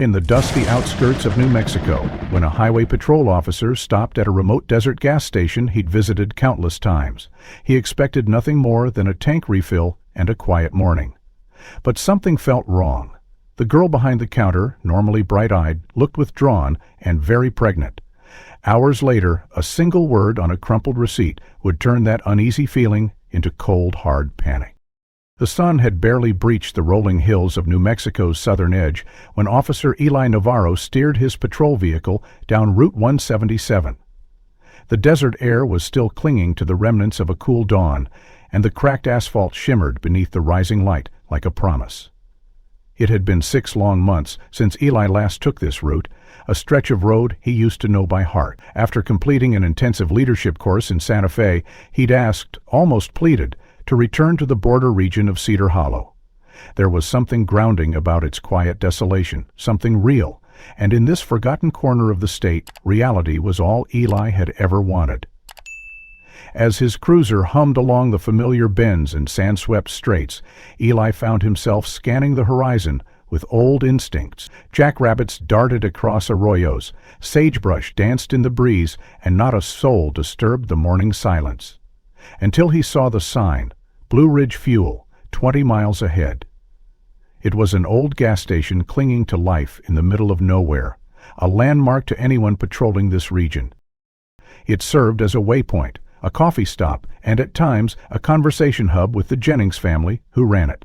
In the dusty outskirts of New Mexico, when a highway patrol officer stopped at a remote desert gas station he'd visited countless times, he expected nothing more than a tank refill and a quiet morning. But something felt wrong. The girl behind the counter, normally bright-eyed, looked withdrawn and very pregnant. Hours later, a single word on a crumpled receipt would turn that uneasy feeling into cold, hard panic. The sun had barely breached the rolling hills of New Mexico's southern edge when Officer Eli Navarro steered his patrol vehicle down Route 177. The desert air was still clinging to the remnants of a cool dawn, and the cracked asphalt shimmered beneath the rising light like a promise. It had been 6 long months since Eli last took this route, a stretch of road he used to know by heart. After completing an intensive leadership course in Santa Fe, he'd asked, almost pleaded, to return to the border region of Cedar Hollow. There was something grounding about its quiet desolation, something real, and in this forgotten corner of the state, reality was all Eli had ever wanted. As his cruiser hummed along the familiar bends and sand-swept straights, Eli found himself scanning the horizon with old instincts. Jackrabbits darted across arroyos, sagebrush danced in the breeze, and not a soul disturbed the morning silence. Until he saw the sign, Blue Ridge Fuel, 20 miles ahead. It was an old gas station clinging to life in the middle of nowhere, a landmark to anyone patrolling this region. It served as a waypoint, a coffee stop, and at times a conversation hub with the Jennings family who ran it.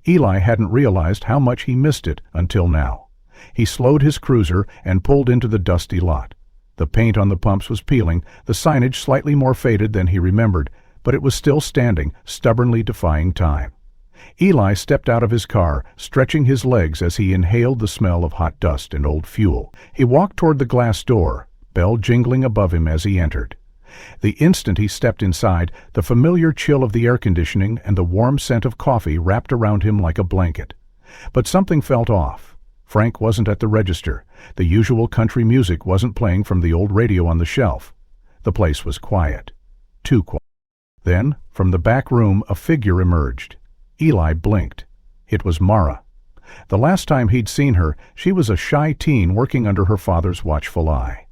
Eli hadn't realized how much he missed it until now. He slowed his cruiser and pulled into the dusty lot. The paint on the pumps was peeling, the signage slightly more faded than he remembered, but it was still standing, stubbornly defying time. Eli stepped out of his car, stretching his legs as he inhaled the smell of hot dust and old fuel. He walked toward the glass door, bell jingling above him as he entered. The instant he stepped inside, the familiar chill of the air conditioning and the warm scent of coffee wrapped around him like a blanket. But something felt off. Frank wasn't at the register. The usual country music wasn't playing from the old radio on the shelf. The place was quiet. Too quiet. Then, from the back room, a figure emerged. Eli blinked. It was Mara. The last time he'd seen her, she was a shy teen working under her father's watchful eye.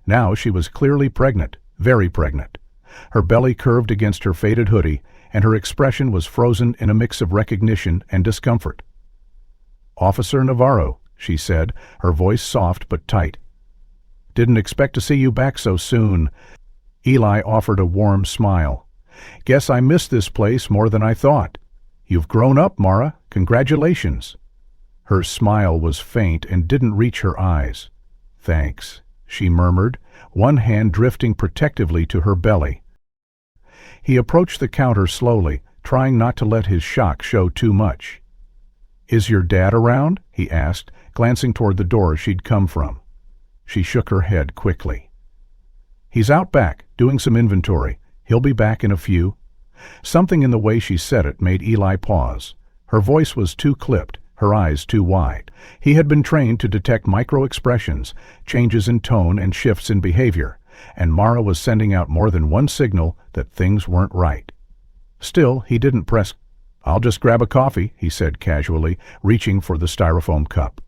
Now she was clearly pregnant, very pregnant. Her belly curved against her faded hoodie, and her expression was frozen in a mix of recognition and discomfort. "Officer Navarro," she said, her voice soft but tight. "Didn't expect to see you back so soon." Eli offered a warm smile. "Guess I missed this place more than I thought. You've grown up, Mara. Congratulations." Her smile was faint and didn't reach her eyes. "Thanks," she murmured, one hand drifting protectively to her belly. He approached the counter slowly, trying not to let his shock show too much. "Is your dad around?" he asked, glancing toward the door she'd come from. She shook her head quickly. "He's out back, doing some inventory. He'll be back in a few." Something in the way she said it made Eli pause. Her voice was too clipped, her eyes too wide. He had been trained to detect micro-expressions, changes in tone and shifts in behavior, and Mara was sending out more than one signal that things weren't right. Still, he didn't press. "I'll just grab a coffee," he said casually, reaching for the styrofoam cup.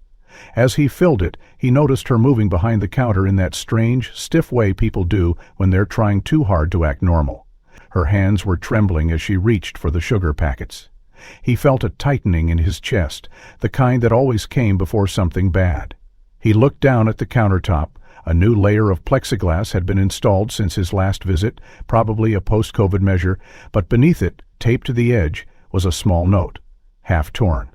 As he filled it, he noticed her moving behind the counter in that strange, stiff way people do when they're trying too hard to act normal. Her hands were trembling as she reached for the sugar packets. He felt a tightening in his chest, the kind that always came before something bad. He looked down at the countertop. A new layer of plexiglass had been installed since his last visit, probably a post-COVID measure, but beneath it, taped to the edge, was a small note, half torn.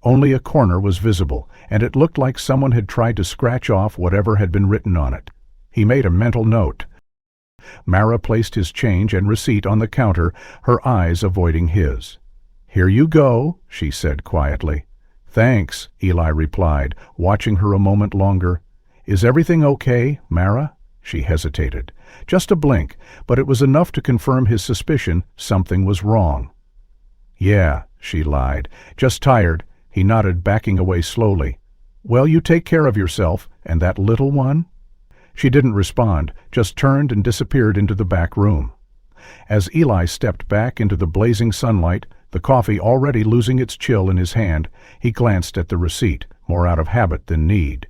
Only a corner was visible, and it looked like someone had tried to scratch off whatever had been written on it. He made a mental note. Mara placed his change and receipt on the counter, her eyes avoiding his. "Here you go," she said quietly. "Thanks," Eli replied, watching her a moment longer. "Is everything okay, Mara?" She hesitated. Just a blink, but it was enough to confirm his suspicion something was wrong. "Yeah," she lied. "Just tired." He nodded, backing away slowly. "Well, you take care of yourself, and that little one?" She didn't respond, just turned and disappeared into the back room. As Eli stepped back into the blazing sunlight, the coffee already losing its chill in his hand, he glanced at the receipt, more out of habit than need.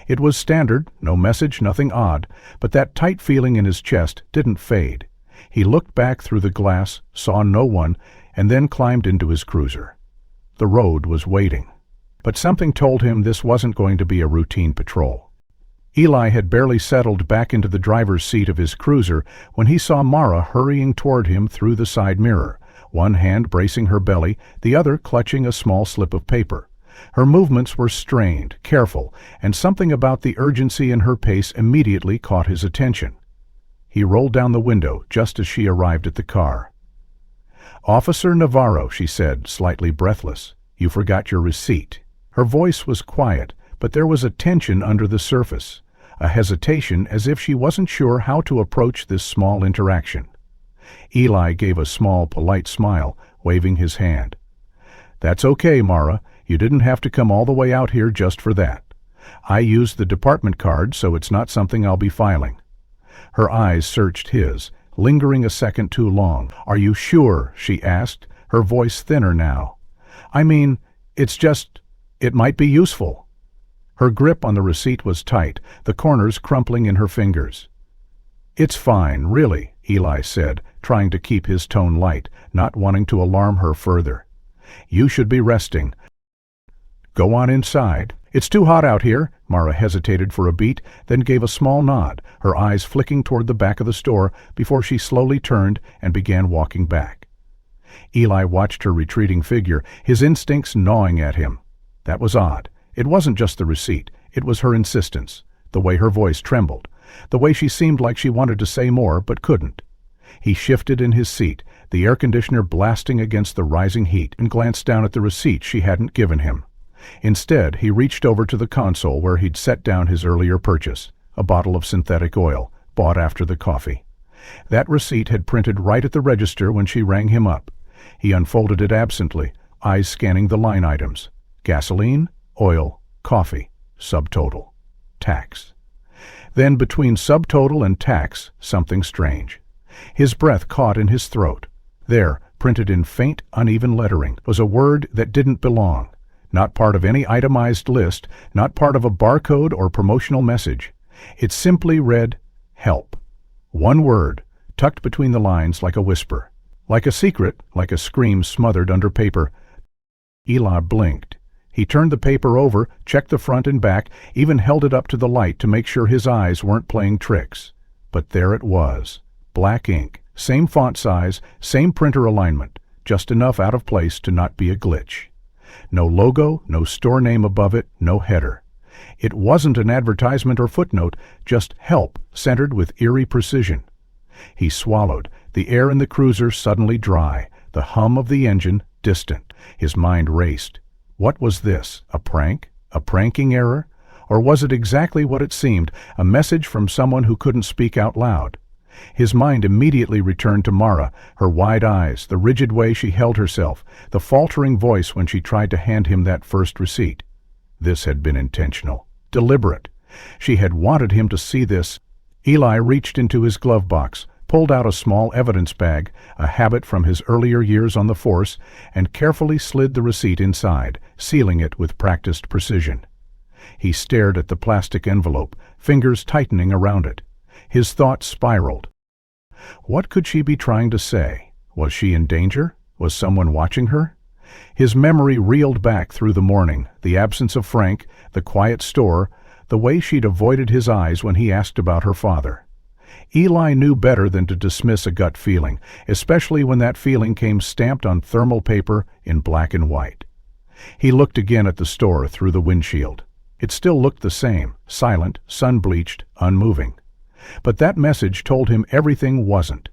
It was standard, no message, nothing odd, but that tight feeling in his chest didn't fade. He looked back through the glass, saw no one, and then climbed into his cruiser. The road was waiting. But something told him this wasn't going to be a routine patrol. Eli had barely settled back into the driver's seat of his cruiser when he saw Mara hurrying toward him through the side mirror, one hand bracing her belly, the other clutching a small slip of paper. Her movements were strained, careful, and something about the urgency in her pace immediately caught his attention. He rolled down the window just as she arrived at the car. "Officer Navarro," she said, slightly breathless, "you forgot your receipt." Her voice was quiet, but there was a tension under the surface, a hesitation as if she wasn't sure how to approach this small interaction. Eli gave a small, polite smile, waving his hand. "That's okay, Mara. You didn't have to come all the way out here just for that. I used the department card, so it's not something I'll be filing." Her eyes searched his, lingering a second too long. "Are you sure?" she asked, her voice thinner now. "I mean, it might be useful." Her grip on the receipt was tight, the corners crumpling in her fingers. "It's fine, really," Eli said, trying to keep his tone light, not wanting to alarm her further. "You should be resting. Go on inside." "It's too hot out here." Mara hesitated for a beat, then gave a small nod, her eyes flicking toward the back of the store before she slowly turned and began walking back. Eli watched her retreating figure, his instincts gnawing at him. That was odd. It wasn't just the receipt, it was her insistence, the way her voice trembled, the way she seemed like she wanted to say more but couldn't. He shifted in his seat, the air conditioner blasting against the rising heat, and glanced down at the receipt she hadn't given him. Instead, he reached over to the console where he'd set down his earlier purchase, a bottle of synthetic oil, bought after the coffee. That receipt had printed right at the register when she rang him up. He unfolded it absently, eyes scanning the line items. Gasoline, oil, coffee, subtotal, tax. Then between subtotal and tax, something strange. His breath caught in his throat. There, printed in faint, uneven lettering, was a word that didn't belong. Not part of any itemized list, not part of a barcode or promotional message. It simply read, "Help." One word, tucked between the lines like a whisper. Like a secret, like a scream smothered under paper. Eli blinked. He turned the paper over, checked the front and back, even held it up to the light to make sure his eyes weren't playing tricks. But there it was. Black ink, same font size, same printer alignment, just enough out of place to not be a glitch. No logo, no store name above it, no header. It wasn't an advertisement or footnote, just help, centered with eerie precision. He swallowed, the air in the cruiser suddenly dry, the hum of the engine distant. His mind raced. What was this? A prank? A pranking error? Or was it exactly what it seemed, a message from someone who couldn't speak out loud? His mind immediately returned to Mara, her wide eyes, the rigid way she held herself, the faltering voice when she tried to hand him that first receipt. This had been intentional, deliberate. She had wanted him to see this. Eli reached into his glove box, pulled out a small evidence bag, a habit from his earlier years on the force, and carefully slid the receipt inside, sealing it with practiced precision. He stared at the plastic envelope, fingers tightening around it. His thoughts spiraled. What could she be trying to say? Was she in danger? Was someone watching her? His memory reeled back through the morning, the absence of Frank, the quiet store, the way she'd avoided his eyes when he asked about her father. Eli knew better than to dismiss a gut feeling, especially when that feeling came stamped on thermal paper in black and white. He looked again at the store through the windshield. It still looked the same, silent, sun-bleached, unmoving. But that message told him everything wasn't.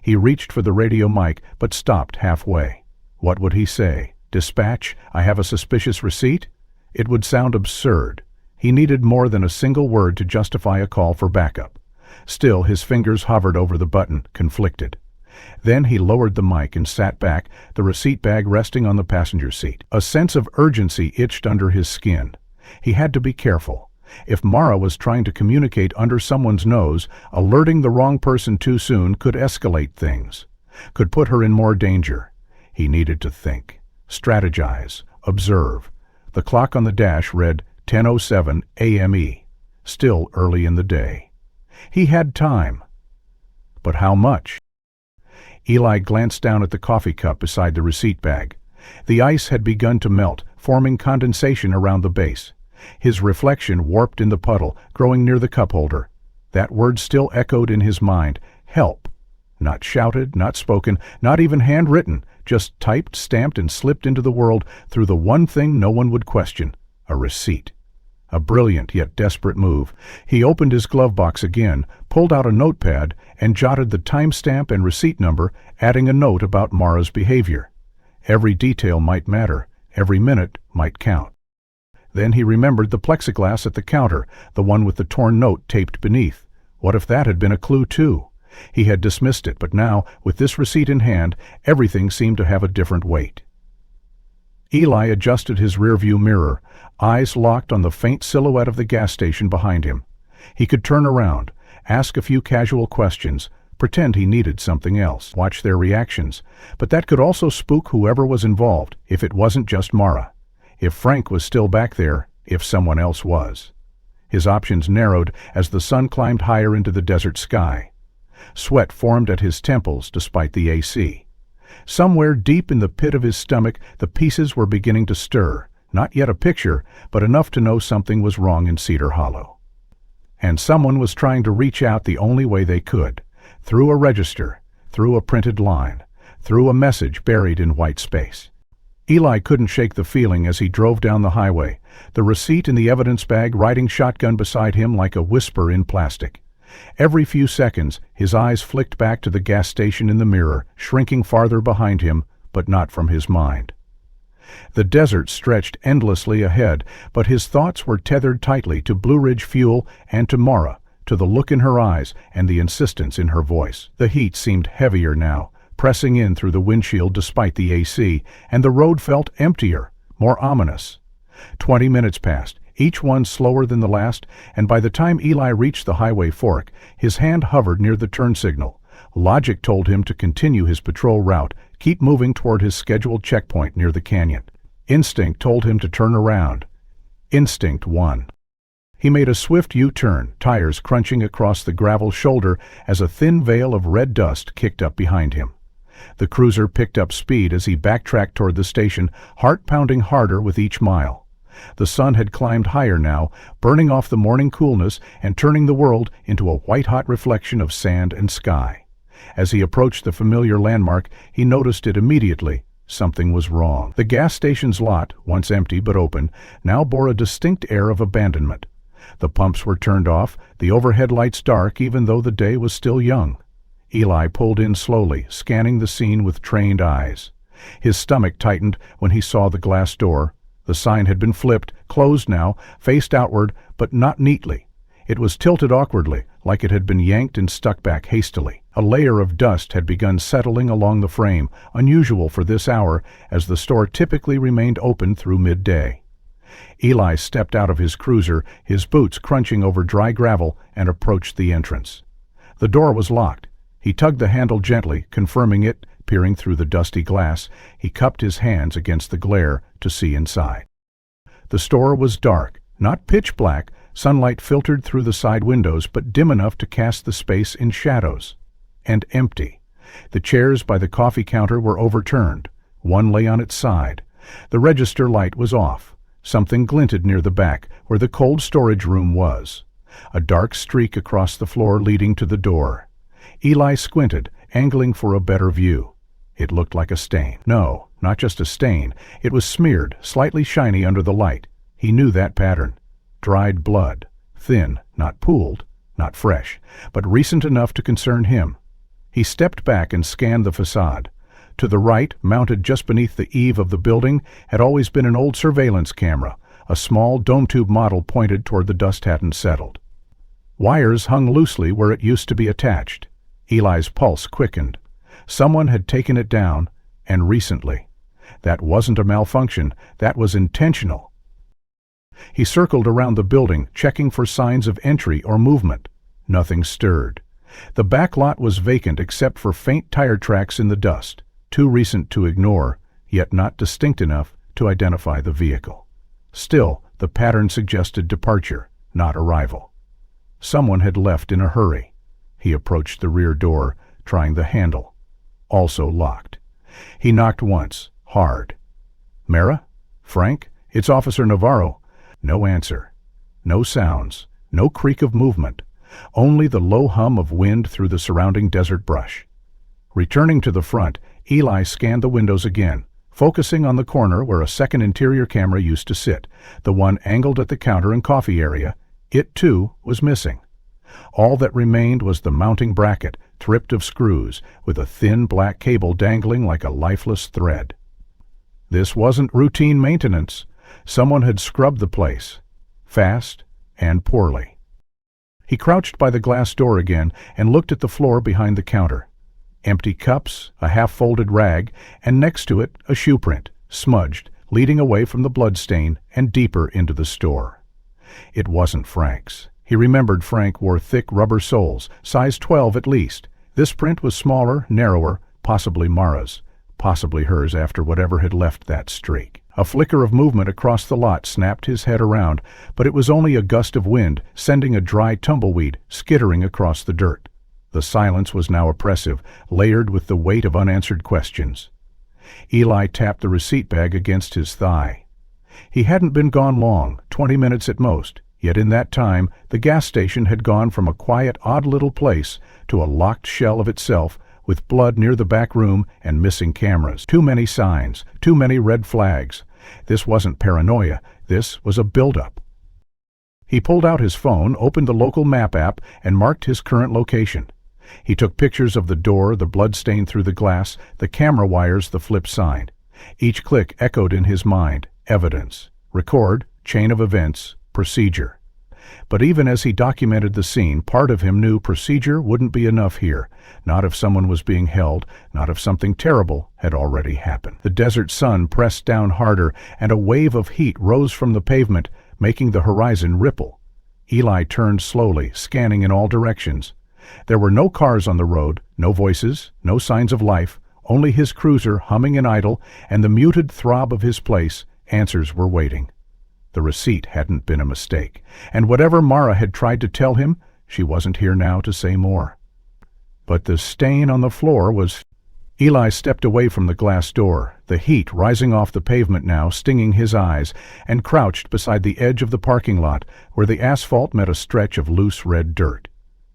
He reached for the radio mic, but stopped halfway. What would he say? Dispatch, I have a suspicious receipt? It would sound absurd. He needed more than a single word to justify a call for backup. Still, his fingers hovered over the button, conflicted. Then he lowered the mic and sat back, the receipt bag resting on the passenger seat. A sense of urgency itched under his skin. He had to be careful. If Mara was trying to communicate under someone's nose, alerting the wrong person too soon could escalate things, could put her in more danger. He needed to think, strategize, observe. The clock on the dash read 10:07 a.m.e., still early in the day. He had time. But how much? Eli glanced down at the coffee cup beside the receipt bag. The ice had begun to melt, forming condensation around the base. His reflection warped in the puddle, growing near the cup holder. That word still echoed in his mind, help. Not shouted, not spoken, not even handwritten, just typed, stamped, and slipped into the world through the one thing no one would question, a receipt. A brilliant yet desperate move. He opened his glove box again, pulled out a notepad, and jotted the timestamp and receipt number, adding a note about Mara's behavior. Every detail might matter, every minute might count. Then he remembered the plexiglass at the counter, the one with the torn note taped beneath. What if that had been a clue too? He had dismissed it, but now, with this receipt in hand, everything seemed to have a different weight. Eli adjusted his rearview mirror, eyes locked on the faint silhouette of the gas station behind him. He could turn around, ask a few casual questions, pretend he needed something else, watch their reactions, but that could also spook whoever was involved, if it wasn't just Mara. If Frank was still back there, if someone else was. His options narrowed as the sun climbed higher into the desert sky. Sweat formed at his temples despite the AC. Somewhere deep in the pit of his stomach, the pieces were beginning to stir. Not yet a picture, but enough to know something was wrong in Cedar Hollow. And someone was trying to reach out the only way they could, through a register, through a printed line, through a message buried in white space. Eli couldn't shake the feeling as he drove down the highway, the receipt in the evidence bag riding shotgun beside him like a whisper in plastic. Every few seconds, his eyes flicked back to the gas station in the mirror, shrinking farther behind him, but not from his mind. The desert stretched endlessly ahead, but his thoughts were tethered tightly to Blue Ridge Fuel and to Mara, to the look in her eyes and the insistence in her voice. The heat seemed heavier now, pressing in through the windshield despite the AC, and the road felt emptier, more ominous. 20 minutes passed, each one slower than the last, and by the time Eli reached the highway fork, his hand hovered near the turn signal. Logic told him to continue his patrol route, keep moving toward his scheduled checkpoint near the canyon. Instinct told him to turn around. Instinct won. He made a swift U-turn, tires crunching across the gravel shoulder as a thin veil of red dust kicked up behind him. The cruiser picked up speed as he backtracked toward the station, heart pounding harder with each mile. The sun had climbed higher now, burning off the morning coolness and turning the world into a white-hot reflection of sand and sky. As he approached the familiar landmark, he noticed it immediately. Something was wrong. The gas station's lot, once empty but open, now bore a distinct air of abandonment. The pumps were turned off, the overhead lights dark even though the day was still young. Eli pulled in slowly, scanning the scene with trained eyes. His stomach tightened when he saw the glass door. The sign had been flipped, closed now, faced outward, but not neatly. It was tilted awkwardly, like it had been yanked and stuck back hastily. A layer of dust had begun settling along the frame, unusual for this hour, as the store typically remained open through midday. Eli stepped out of his cruiser, his boots crunching over dry gravel, and approached the entrance. The door was locked. He tugged the handle gently, confirming it, peering through the dusty glass. He cupped his hands against the glare to see inside. The store was dark, not pitch black. Sunlight filtered through the side windows, but dim enough to cast the space in shadows. And empty. The chairs by the coffee counter were overturned. One lay on its side. The register light was off. Something glinted near the back, where the cold storage room was. A dark streak across the floor leading to the door. Eli squinted, angling for a better view. It looked like a stain. No, not just a stain. It was smeared, slightly shiny under the light. He knew that pattern. Dried blood. Thin, not pooled, not fresh, but recent enough to concern him. He stepped back and scanned the facade. To the right, mounted just beneath the eave of the building, had always been an old surveillance camera. A small dome-tube model pointed toward the dust hadn't settled. Wires hung loosely where it used to be attached. Eli's pulse quickened. Someone had taken it down, and recently. That wasn't a malfunction, that was intentional. He circled around the building, checking for signs of entry or movement. Nothing stirred. The back lot was vacant except for faint tire tracks in the dust, too recent to ignore, yet not distinct enough to identify the vehicle. Still, the pattern suggested departure, not arrival. Someone had left in a hurry. He approached the rear door, trying the handle. Also locked. He knocked once, hard. "Mara? Frank? It's Officer Navarro." No answer. No sounds. No creak of movement. Only the low hum of wind through the surrounding desert brush. Returning to the front, Eli scanned the windows again, focusing on the corner where a second interior camera used to sit, the one angled at the counter and coffee area. It, too, was missing. All that remained was the mounting bracket, tripped of screws, with a thin black cable dangling like a lifeless thread. This wasn't routine maintenance. Someone had scrubbed the place. Fast and poorly. He crouched by the glass door again and looked at the floor behind the counter. Empty cups, a half-folded rag, and next to it a shoe print, smudged, leading away from the bloodstain and deeper into the store. It wasn't Frank's. He remembered Frank wore thick rubber soles, size 12 at least. This print was smaller, narrower, possibly Mara's, possibly hers after whatever had left that streak. A flicker of movement across the lot snapped his head around, but it was only a gust of wind, sending a dry tumbleweed skittering across the dirt. The silence was now oppressive, layered with the weight of unanswered questions. Eli tapped the receipt bag against his thigh. He hadn't been gone long, 20 minutes at most, yet in that time the gas station had gone from a quiet, odd little place to a locked shell of itself, with blood near the back room and missing cameras. Too many signs, too many red flags. This wasn't paranoia, this was a buildup. He pulled out his phone, opened the local map app, and marked his current location. He took pictures of the door, the blood stain through the glass, the camera wires, the flip sign. Each click echoed in his mind. Evidence. Record. Chain of events. Procedure. But even as he documented the scene, part of him knew procedure wouldn't be enough here. Not if someone was being held, not if something terrible had already happened. The desert sun pressed down harder, and a wave of heat rose from the pavement, making the horizon ripple. Eli turned slowly, scanning in all directions. There were no cars on the road, no voices, no signs of life, only his cruiser humming and idle, and the muted throb of his place. Answers were waiting. The receipt hadn't been a mistake, and whatever Mara had tried to tell him, she wasn't here now to say more. But the stain on the floor was... Eli stepped away from the glass door, the heat rising off the pavement now, stinging his eyes, and crouched beside the edge of the parking lot, where the asphalt met a stretch of loose red dirt.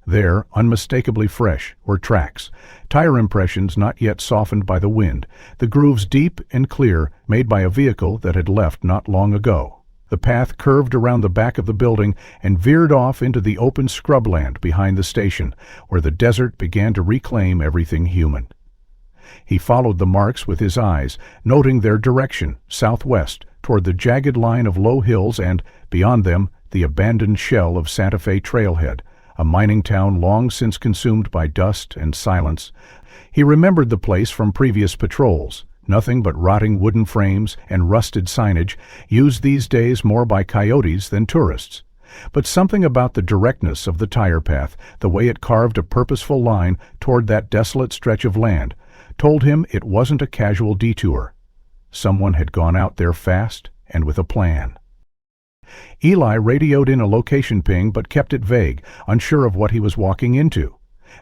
There, unmistakably fresh, were tracks, tire impressions not yet softened by the wind, the grooves deep and clear, made by a vehicle that had left not long ago. The path curved around the back of the building and veered off into the open scrubland behind the station, where the desert began to reclaim everything human. He followed the marks with his eyes, noting their direction, southwest, toward the jagged line of low hills and, beyond them, the abandoned shell of Santa Fe Trailhead, a mining town long since consumed by dust and silence. He remembered the place from previous patrols, nothing but rotting wooden frames and rusted signage, used these days more by coyotes than tourists. But something about the directness of the tire path, the way it carved a purposeful line toward that desolate stretch of land, told him it wasn't a casual detour. Someone had gone out there fast and with a plan. Eli radioed in a location ping but kept it vague, unsure of what he was walking into.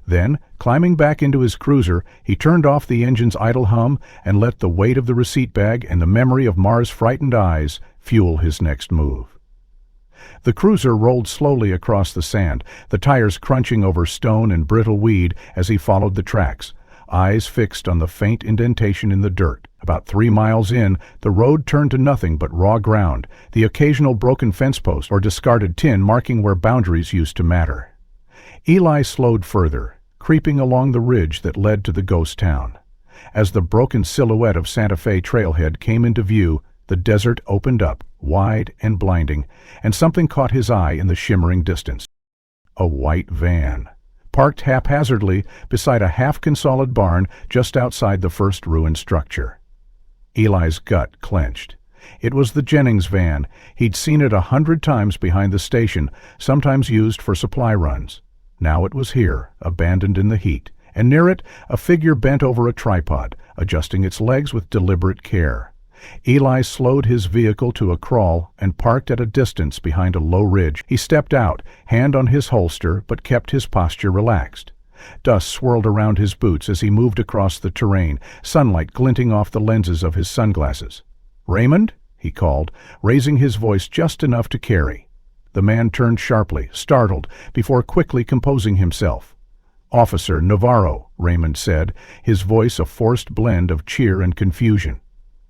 Then, climbing back into his cruiser, he turned off the engine's idle hum and let the weight of the receipt bag and the memory of Mara's frightened eyes fuel his next move. The cruiser rolled slowly across the sand, the tires crunching over stone and brittle weed as he followed the tracks, eyes fixed on the faint indentation in the dirt. About 3 miles in, the road turned to nothing but raw ground, the occasional broken fence post or discarded tin marking where boundaries used to matter. Eli slowed further, creeping along the ridge that led to the ghost town. As the broken silhouette of Santa Fe Trailhead came into view, the desert opened up, wide and blinding, and something caught his eye in the shimmering distance. A white van, parked haphazardly beside a half-consolid barn just outside the first ruined structure. Eli's gut clenched. It was the Jennings van. He'd seen it 100 times behind the station, sometimes used for supply runs. Now it was here, abandoned in the heat, and near it a figure bent over a tripod, adjusting its legs with deliberate care. Eli slowed his vehicle to a crawl and parked at a distance behind a low ridge. He stepped out, hand on his holster, but kept his posture relaxed. Dust swirled around his boots as he moved across the terrain, sunlight glinting off the lenses of his sunglasses. "Raymond?" he called, raising his voice just enough to carry. The man turned sharply, startled, before quickly composing himself. "Officer Navarro," Raymond said, his voice a forced blend of cheer and confusion.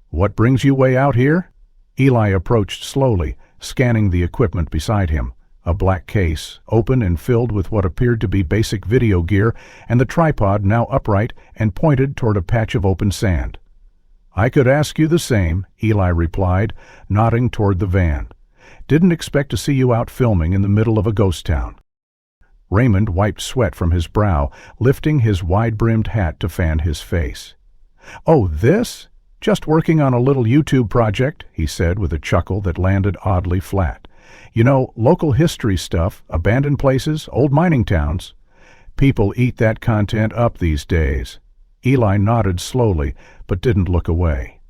"What brings you way out here?" Eli approached slowly, scanning the equipment beside him. A black case, open and filled with what appeared to be basic video gear, and the tripod now upright and pointed toward a patch of open sand. "I could ask you the same," Eli replied, nodding toward the van. "Didn't expect to see you out filming in the middle of a ghost town." Raymond wiped sweat from his brow, lifting his wide-brimmed hat to fan his face. "Oh, this? Just working on a little YouTube project," he said with a chuckle that landed oddly flat. "You know, local history stuff, abandoned places, old mining towns. People eat that content up these days." Eli nodded slowly, but didn't look away.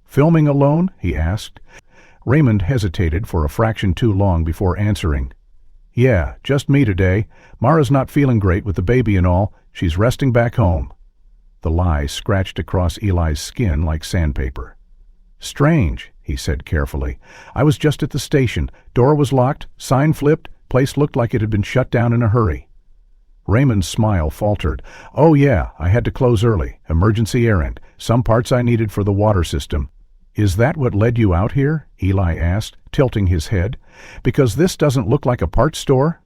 "Filming alone?" he asked. Raymond hesitated for a fraction too long before answering. "Yeah, just me today. Mara's not feeling great with the baby and all. She's resting back home." The lie scratched across Eli's skin like sandpaper. "Strange," he said carefully. "I was just at the station. Door was locked, sign flipped, place looked like it had been shut down in a hurry." Raymond's smile faltered. "Oh yeah, I had to close early. Emergency errand. Some parts I needed for the water system." "Is that what led you out here?" Eli asked, tilting his head. "Because this doesn't look like a parts store?"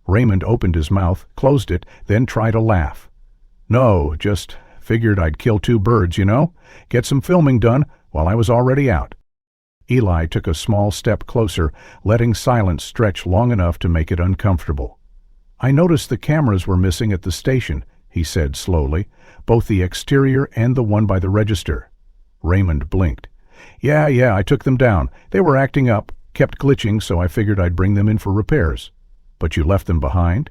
Raymond opened his mouth, closed it, then tried a laugh. "No, just figured I'd kill two birds, you know? Get some filming done while I was already out." Eli took a small step closer, letting silence stretch long enough to make it uncomfortable. "I noticed the cameras were missing at the station," he said slowly, "both the exterior and the one by the register." Raymond blinked. Yeah, I took them down. They were acting up, kept glitching, so I figured I'd bring them in for repairs." "But you left them behind?"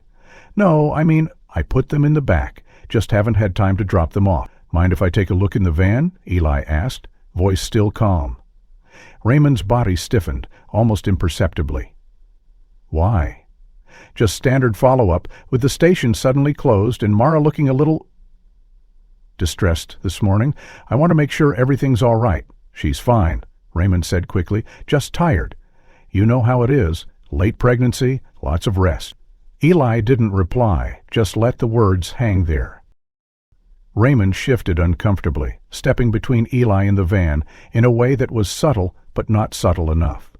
"No, I mean, I put them in the back. Just haven't had time to drop them off." "Mind if I take a look in the van?" Eli asked, voice still calm. Raymond's body stiffened, almost imperceptibly. "Why?" "Just standard follow-up, with the station suddenly closed and Mara looking a little distressed this morning. I want to make sure everything's all right." "She's fine," Raymond said quickly, "just tired. You know how it is. Late pregnancy, lots of rest." Eli didn't reply, just let the words hang there. Raymond shifted uncomfortably, stepping between Eli and the van in a way that was subtle but not subtle enough.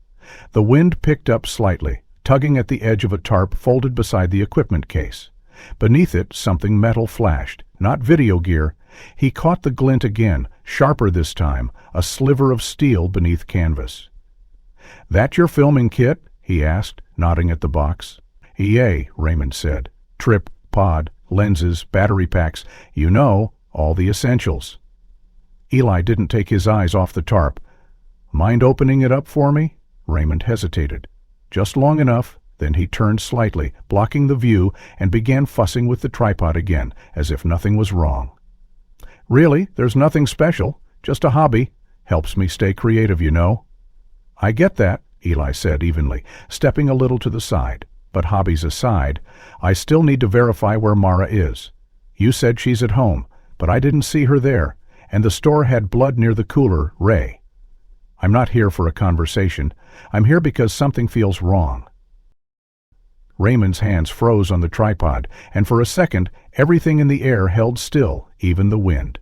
The wind picked up slightly, tugging at the edge of a tarp folded beside the equipment case. Beneath it, something metal flashed, not video gear. He caught the glint again, sharper this time, a sliver of steel beneath canvas. "That your filming kit?" he asked, nodding at the box. "Yay," Raymond said. "Trip, pod, lenses, battery packs, you know, all the essentials." Eli didn't take his eyes off the tarp. "Mind opening it up for me?" Raymond hesitated. Just long enough, then he turned slightly, blocking the view, and began fussing with the tripod again, as if nothing was wrong. "Really, there's nothing special, just a hobby. Helps me stay creative, you know." "I get that," Eli said evenly, stepping a little to the side. "But hobbies aside, I still need to verify where Mara is. You said she's at home, but I didn't see her there, and the store had blood near the cooler, Ray. I'm not here for a conversation. I'm here because something feels wrong." Raymond's hands froze on the tripod, and for a second, everything in the air held still, even the wind.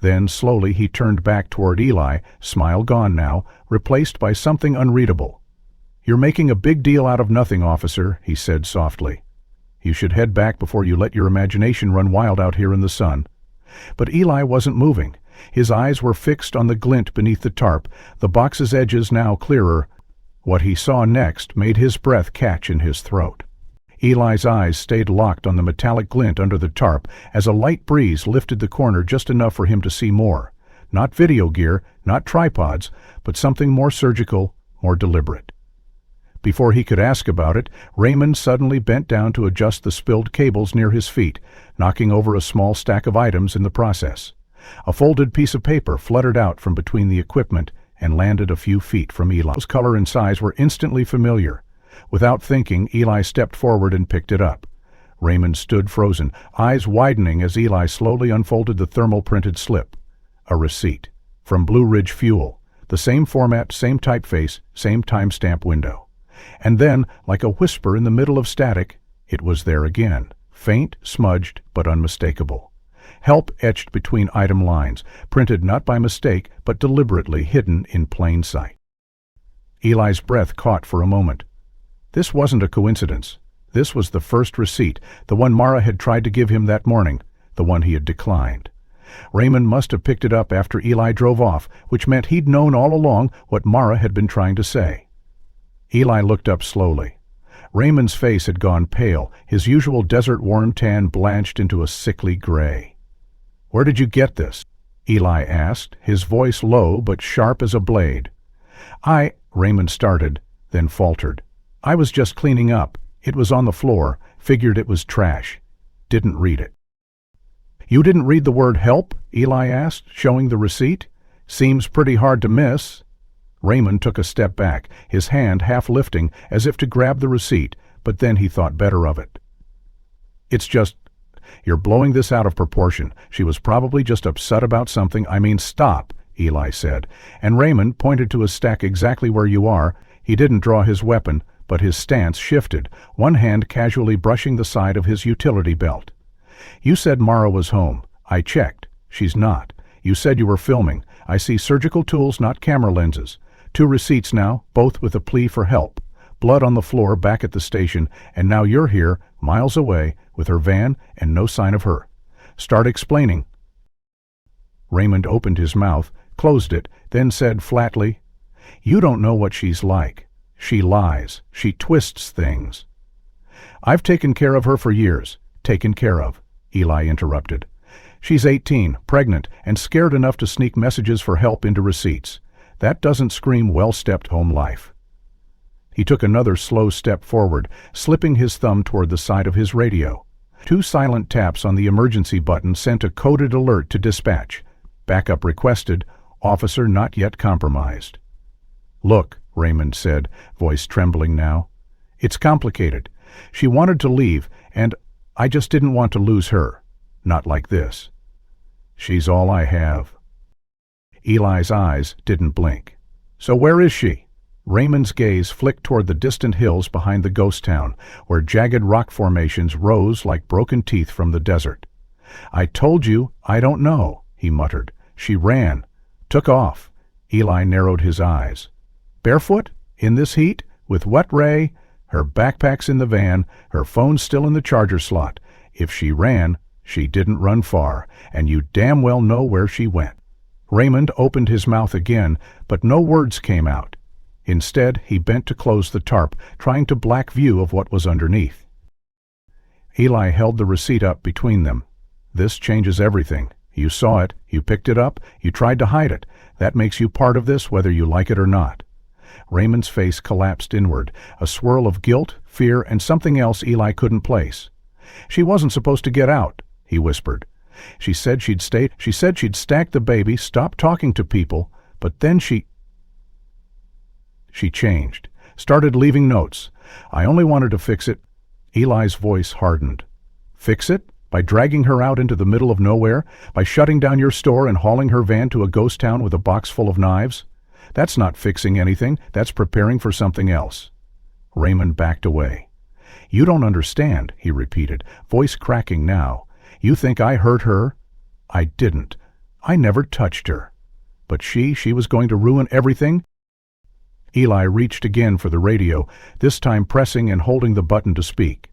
Then, slowly, he turned back toward Eli, smile gone now, replaced by something unreadable. "You're making a big deal out of nothing, officer," he said softly. "You should head back before you let your imagination run wild out here in the sun." But Eli wasn't moving. His eyes were fixed on the glint beneath the tarp, the box's edges now clearer. What he saw next made his breath catch in his throat. Eli's eyes stayed locked on the metallic glint under the tarp as a light breeze lifted the corner just enough for him to see more. Not video gear, not tripods, but something more surgical, more deliberate. Before he could ask about it, Raymond suddenly bent down to adjust the spilled cables near his feet, knocking over a small stack of items in the process. A folded piece of paper fluttered out from between the equipment and landed a few feet from Eli. Its color and size were instantly familiar. Without thinking, Eli stepped forward and picked it up. Raymond stood frozen, eyes widening as Eli slowly unfolded the thermal-printed slip. A receipt. From Blue Ridge Fuel. The same format, same typeface, same timestamp window. And then, like a whisper in the middle of static, it was there again. Faint, smudged, but unmistakable. Help etched between item lines, printed not by mistake, but deliberately hidden in plain sight. Eli's breath caught for a moment. This wasn't a coincidence. This was the first receipt, the one Mara had tried to give him that morning, the one he had declined. Raymond must have picked it up after Eli drove off, which meant he'd known all along what Mara had been trying to say. Eli looked up slowly. Raymond's face had gone pale, his usual desert-worn tan blanched into a sickly gray. "Where did you get this?" Eli asked, his voice low but sharp as a blade. Raymond started, then faltered. "I was just cleaning up. It was on the floor, figured it was trash. Didn't read it." "You didn't read the word help?" Eli asked, showing the receipt. "Seems pretty hard to miss." Raymond took a step back, his hand half lifting as if to grab the receipt, but then he thought better of it. "It's just, you're blowing this out of proportion. She was probably just upset about something. I mean, stop," Eli said, and Raymond pointed to a stack exactly where you are. He didn't draw his weapon, but his stance shifted, one hand casually brushing the side of his utility belt. "You said Mara was home. I checked. She's not. You said you were filming. I see surgical tools, not camera lenses. 2 receipts now, both with a plea for help. Blood on the floor back at the station, and now you're here, miles away, with her van and no sign of her. Start explaining." Raymond opened his mouth, closed it, then said flatly, "You don't know what she's like. She lies. She twists things." "I've taken care of her for years." "Taken care of," Eli interrupted. "She's 18, pregnant, and scared enough to sneak messages for help into receipts. That doesn't scream well-stepped home life." He took another slow step forward, slipping his thumb toward the side of his radio. 2 silent taps on the emergency button sent a coded alert to dispatch. Backup requested, officer not yet compromised. "Look," Raymond said, voice trembling now. "It's complicated. She wanted to leave, and I just didn't want to lose her. Not like this. She's all I have." Eli's eyes didn't blink. "So where is she?" Raymond's gaze flicked toward the distant hills behind the ghost town, where jagged rock formations rose like broken teeth from the desert. "I told you, I don't know," he muttered. "She ran. Took off." Eli narrowed his eyes. "Barefoot? In this heat? With what, Ray? Her backpack's in the van, her phone's still in the charger slot. If she ran, she didn't run far, and you damn well know where she went." Raymond opened his mouth again, but no words came out. Instead, he bent to close the tarp, trying to black view of what was underneath. Eli held the receipt up between them. "This changes everything. You saw it, you picked it up, you tried to hide it. That makes you part of this whether you like it or not." Raymond's face collapsed inward, a swirl of guilt, fear, and something else Eli couldn't place. "She wasn't supposed to get out," he whispered. She said she'd stack the baby, stop talking to people, but then she changed, started leaving notes. I only wanted to fix it." Eli's voice hardened. "Fix it? By dragging her out into the middle of nowhere? By shutting down your store and hauling her van to a ghost town with a box full of knives? That's not fixing anything, that's preparing for something else." Raymond backed away. "You don't understand," he repeated, voice cracking now. "You think I hurt her? I didn't. I never touched her. But she was going to ruin everything?" Eli reached again for the radio, this time pressing and holding the button to speak.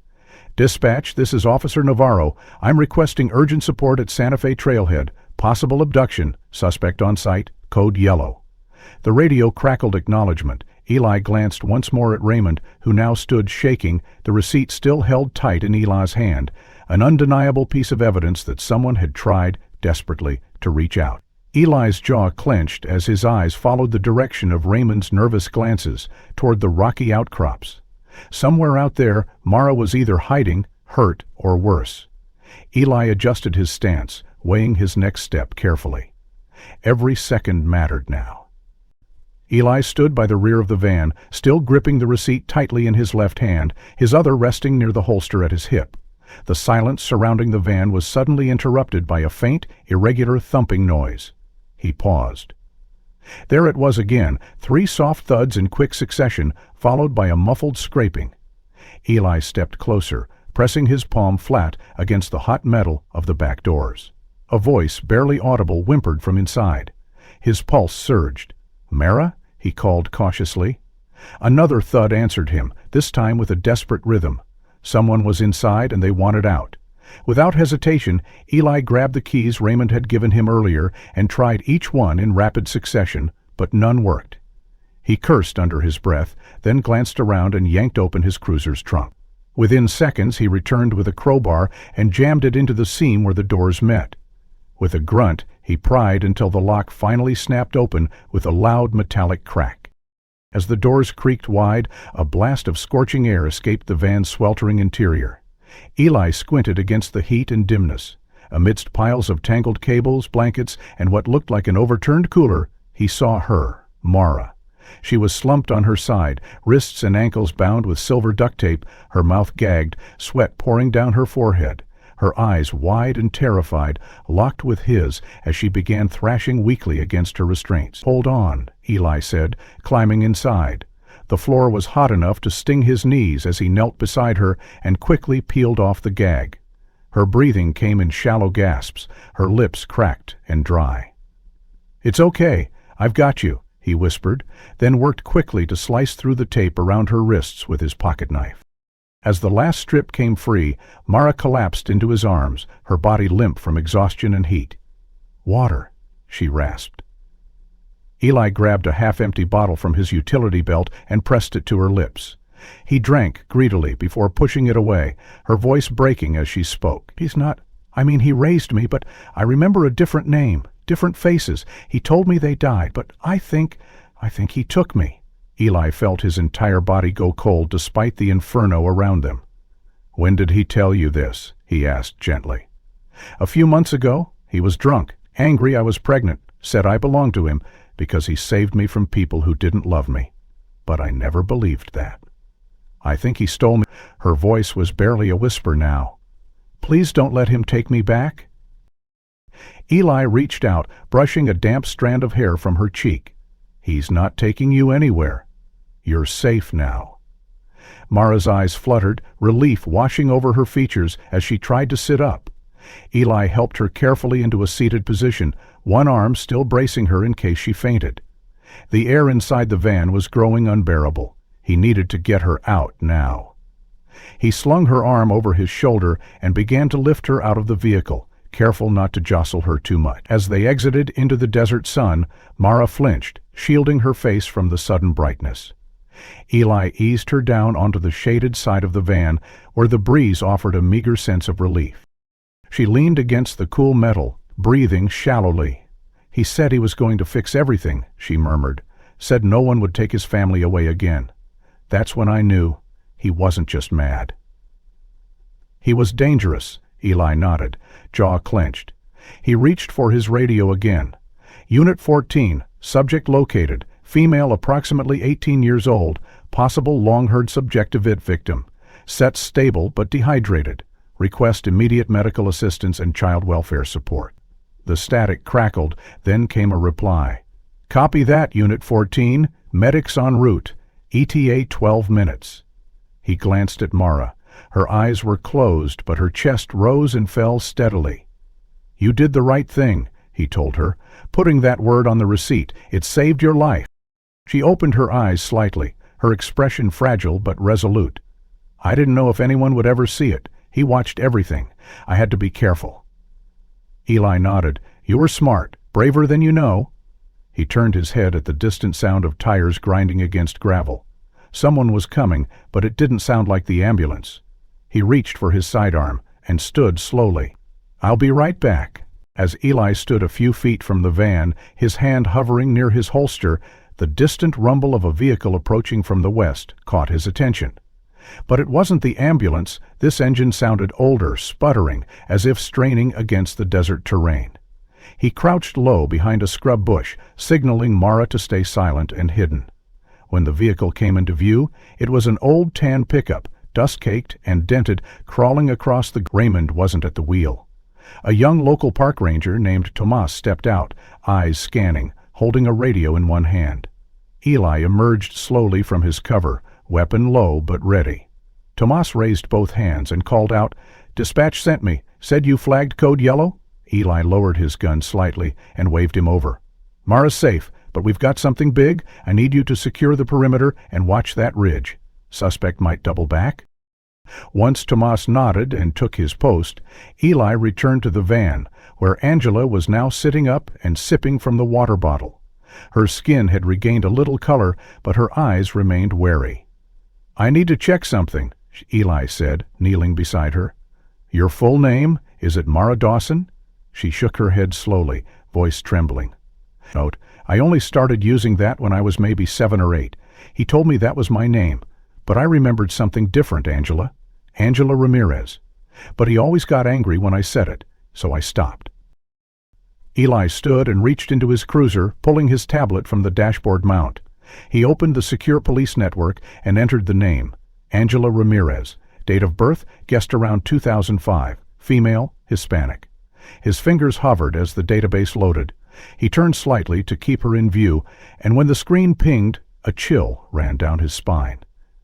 "Dispatch, this is Officer Navarro. I'm requesting urgent support at Santa Fe Trailhead. Possible abduction. Suspect on site. Code yellow." The radio crackled acknowledgement. Eli glanced once more at Raymond, who now stood shaking, the receipt still held tight in Eli's hand, an undeniable piece of evidence that someone had tried, desperately, to reach out. Eli's jaw clenched as his eyes followed the direction of Raymond's nervous glances toward the rocky outcrops. Somewhere out there, Mara was either hiding, hurt, or worse. Eli adjusted his stance, weighing his next step carefully. Every second mattered now. Eli stood by the rear of the van, still gripping the receipt tightly in his left hand, his other resting near the holster at his hip. The silence surrounding the van was suddenly interrupted by a faint, irregular thumping noise. He paused. There it was again, 3 soft thuds in quick succession, followed by a muffled scraping. Eli stepped closer, pressing his palm flat against the hot metal of the back doors. A voice, barely audible, whimpered from inside. His pulse surged. "Mara?" he called cautiously. Another thud answered him, this time with a desperate rhythm. Someone was inside and they wanted out. Without hesitation, Eli grabbed the keys Raymond had given him earlier and tried each one in rapid succession, but none worked. He cursed under his breath, then glanced around and yanked open his cruiser's trunk. Within seconds, he returned with a crowbar and jammed it into the seam where the doors met. With a grunt, he pried until the lock finally snapped open with a loud metallic crack. As the doors creaked wide, a blast of scorching air escaped the van's sweltering interior. Eli squinted against the heat and dimness. Amidst piles of tangled cables, blankets, and what looked like an overturned cooler, he saw her, Mara. She was slumped on her side, wrists and ankles bound with silver duct tape, her mouth gagged, sweat pouring down her forehead. Her eyes, wide and terrified, locked with his as she began thrashing weakly against her restraints. "Hold on," Eli said, climbing inside. The floor was hot enough to sting his knees as he knelt beside her and quickly peeled off the gag. Her breathing came in shallow gasps, her lips cracked and dry. "It's okay, I've got you," he whispered, then worked quickly to slice through the tape around her wrists with his pocketknife. As the last strip came free, Mara collapsed into his arms, her body limp from exhaustion and heat. "Water," she rasped. Eli grabbed a half-empty bottle from his utility belt and pressed it to her lips. He drank greedily before pushing it away, her voice breaking as she spoke. "He raised me, but I remember a different name, different faces. He told me they died, but I think he took me." Eli felt his entire body go cold despite the inferno around them. "When did he tell you this?" he asked gently. "A few months ago. He was drunk, angry I was pregnant, said I belonged to him because he saved me from people who didn't love me. But I never believed that. I think he stole me." Her voice was barely a whisper now. "Please don't let him take me back." Eli reached out, brushing a damp strand of hair from her cheek. "He's not taking you anywhere. You're safe now." Mara's eyes fluttered, relief washing over her features as she tried to sit up. Eli helped her carefully into a seated position, one arm still bracing her in case she fainted. The air inside the van was growing unbearable. He needed to get her out now. He slung her arm over his shoulder and began to lift her out of the vehicle, careful not to jostle her too much. As they exited into the desert sun, Mara flinched, shielding her face from the sudden brightness. Eli eased her down onto the shaded side of the van, where the breeze offered a meager sense of relief. She leaned against the cool metal, breathing shallowly. "He said he was going to fix everything," she murmured. "Said no one would take his family away again. That's when I knew he wasn't just mad." "He was dangerous," Eli nodded, jaw clenched. He reached for his radio again. "Unit 14, subject located, female approximately 18 years old, possible long-herd subjective victim. Set stable but dehydrated. Request immediate medical assistance and child welfare support." The static crackled, then came a reply. "Copy that, Unit 14. Medics en route. ETA 12 minutes. He glanced at Mara. Her eyes were closed, but her chest rose and fell steadily. "You did the right thing," he told her, "putting that word on the receipt. It saved your life." She opened her eyes slightly, her expression fragile but resolute. "I didn't know if anyone would ever see it. He watched everything. I had to be careful." Eli nodded. "You were smart, braver than you know." He turned his head at the distant sound of tires grinding against gravel. Someone was coming, but it didn't sound like the ambulance. He reached for his sidearm and stood slowly. "I'll be right back." As Eli stood a few feet from the van, his hand hovering near his holster, the distant rumble of a vehicle approaching from the west caught his attention. But it wasn't the ambulance. This engine sounded older, sputtering, as if straining against the desert terrain. He crouched low behind a scrub bush, signaling Mara to stay silent and hidden. When the vehicle came into view, it was an old tan pickup, dust-caked and dented, crawling across the... Raymond wasn't at the wheel. A young local park ranger named Tomas stepped out, eyes scanning, holding a radio in one hand. Eli emerged slowly from his cover, weapon low but ready. Tomas raised both hands and called out, "Dispatch sent me. Said you flagged code yellow?" Eli lowered his gun slightly and waved him over. "Mara's safe, but we've got something big. I need you to secure the perimeter and watch that ridge. Suspect might double back." Once Tomas nodded and took his post, Eli returned to the van, where Angela was now sitting up and sipping from the water bottle. Her skin had regained a little color, but her eyes remained wary. "I need to check something," Eli said, kneeling beside her. "Your full name? Is it Mara Dawson?" She shook her head slowly, voice trembling. "Note, I only started using that when I was maybe 7 or 8. He told me that was my name, but I remembered something different, Angela. Angela Ramirez. But he always got angry when I said it, so I stopped." Eli stood and reached into his cruiser, pulling his tablet from the dashboard mount. He opened the secure police network and entered the name, Angela Ramirez. Date of birth, guessed around 2005. Female, Hispanic. His fingers hovered as the database loaded. He turned slightly to keep her in view, and when the screen pinged, a chill ran down his spine.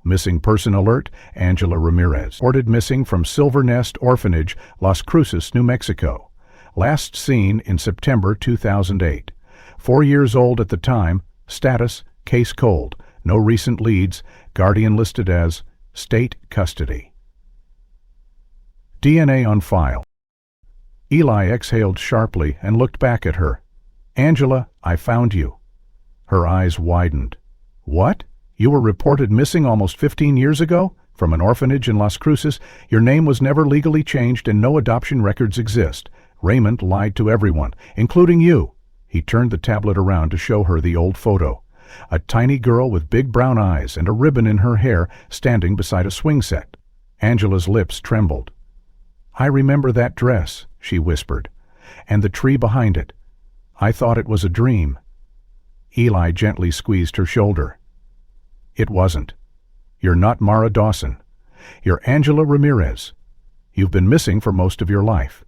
Missing person alert, Angela Ramirez. Reported missing from Silver Nest Orphanage, Las Cruces, New Mexico. Last seen in September 2008. 4 years old at the time. Status, case cold. No recent leads. Guardian listed as state custody. DNA on file. Eli exhaled sharply and looked back at her. "Angela, I found you." Her eyes widened. "What? You were reported missing almost 15 years ago? From an orphanage in Las Cruces? Your name was never legally changed and no adoption records exist. Raymond lied to everyone, including you." He turned the tablet around to show her the old photo. A tiny girl with big brown eyes and a ribbon in her hair standing beside a swing set. Angela's lips trembled. "I remember that dress," she whispered, "and the tree behind it. I thought it was a dream." Eli gently squeezed her shoulder. "It wasn't. You're not Mara Dawson. You're Angela Ramirez. You've been missing for most of your life."